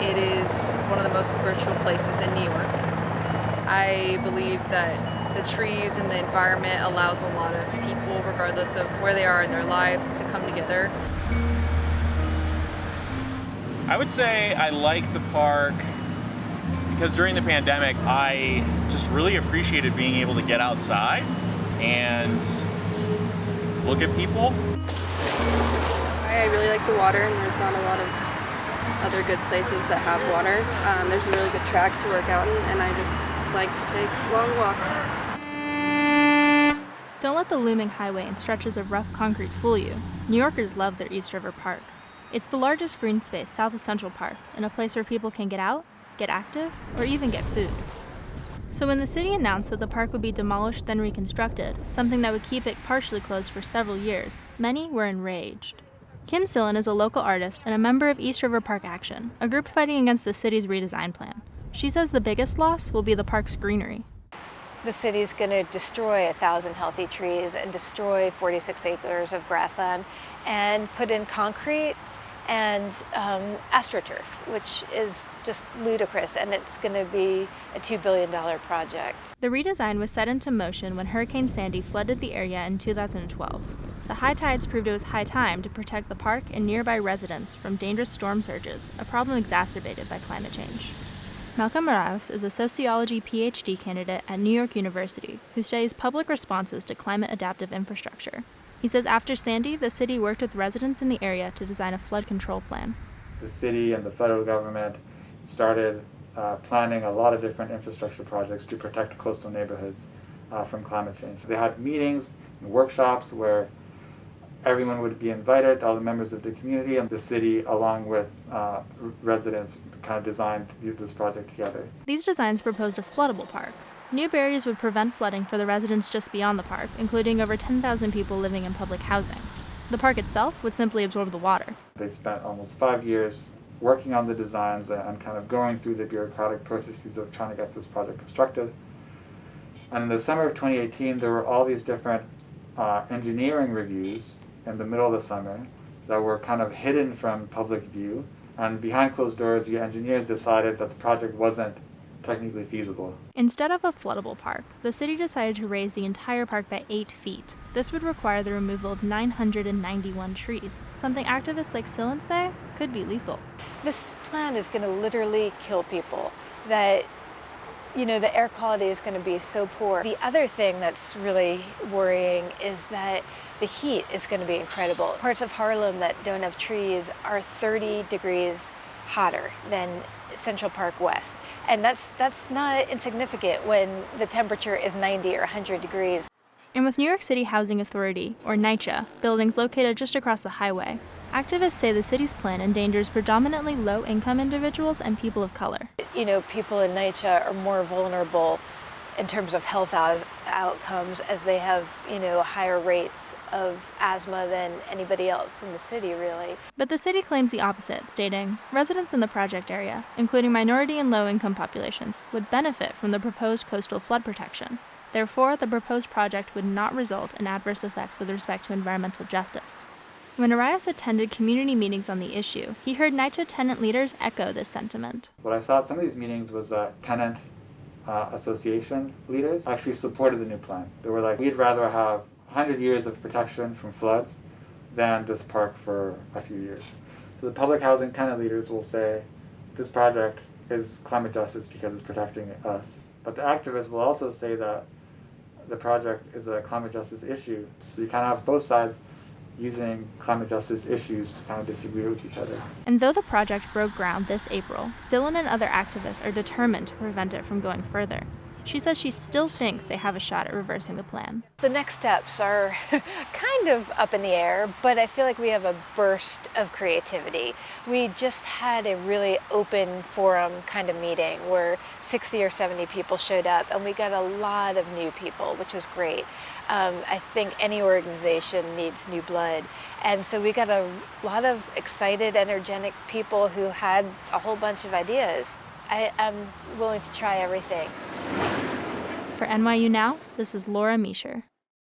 it is one of the most spiritual places in New York. I believe that the trees and the environment allows a lot of people, regardless of where they are in their lives, to come together. I would say I like the park because during the pandemic, I just really appreciated being able to get outside and look at people. I really like the water, and there's not a lot of other good places that have water. There's a really good track to work out in, and I just like to take long walks. Don't let the looming highway and stretches of rough concrete fool you. New Yorkers love their East River Park. It's the largest green space south of Central Park, and a place where people can get out, get active, or even get food. So when the city announced that the park would be demolished then reconstructed, something that would keep it partially closed for several years, many were enraged. Kim Sillen is a local artist and a member of East River Park Action, a group fighting against the city's redesign plan. She says the biggest loss will be the park's greenery. The city's going to destroy 1,000 healthy trees and destroy 46 acres of grassland and put in concrete and astroturf, which is just ludicrous, and it's going to be a $2 billion project. The redesign was set into motion when Hurricane Sandy flooded the area in 2012. The high tides proved it was high time to protect the park and nearby residents from dangerous storm surges, a problem exacerbated by climate change. Malcolm Morales is a sociology PhD candidate at New York University who studies public responses to climate-adaptive infrastructure. He says after Sandy, the city worked with residents in the area to design a flood control plan. The city and the federal government started planning a lot of different infrastructure projects to protect coastal neighborhoods from climate change. They had meetings and workshops where everyone would be invited, all the members of the community, and the city, along with residents, kind of designed this project together. These designs proposed a floodable park. New barriers would prevent flooding for the residents just beyond the park, including over 10,000 people living in public housing. The park itself would simply absorb the water. They spent almost 5 years working on the designs and kind of going through the bureaucratic processes of trying to get this project constructed. And in the summer of 2018, there were all these different engineering reviews in the middle of the summer that were kind of hidden from public view. And behind closed doors, the engineers decided that the project wasn't technically feasible. Instead of a floodable park, the city decided to raise the entire park by 8 feet. This would require the removal of 991 trees, something activists like Sillen say could be lethal. This plan is going to literally kill people. That, the air quality is going to be so poor. The other thing that's really worrying is that the heat is going to be incredible. Parts of Harlem that don't have trees are 30 degrees hotter than Central Park West. And that's not insignificant when the temperature is 90 or 100 degrees. And with New York City Housing Authority, or NYCHA, buildings located just across the highway, activists say the city's plan endangers predominantly low-income individuals and people of color. People in NYCHA are more vulnerable in terms of health outcomes, as they have, higher rates of asthma than anybody else in the city, really. But the city claims the opposite, stating, residents in the project area, including minority and low-income populations, would benefit from the proposed coastal flood protection. Therefore, the proposed project would not result in adverse effects with respect to environmental justice. When Arias attended community meetings on the issue, he heard NYCHA tenant leaders echo this sentiment. What I saw at some of these meetings was that tenant association leaders actually supported the new plan. They were like, we'd rather have 100 years of protection from floods than this park for a few years. So the public housing tenant leaders will say, this project is climate justice because it's protecting us. But the activists will also say that the project is a climate justice issue. So you kind of have both sides using climate justice issues to kind of disagree with each other. And though the project broke ground this April, Sillen and other activists are determined to prevent it from going further. She says she still thinks they have a shot at reversing the plan. The next steps are kind of up in the air, but I feel like we have a burst of creativity. We just had a really open forum kind of meeting where 60 or 70 people showed up, and we got a lot of new people, which was great. I think any organization needs new blood. And so we got a lot of excited, energetic people who had a whole bunch of ideas. I am willing to try everything. For NYU Now, this is Laura Measher.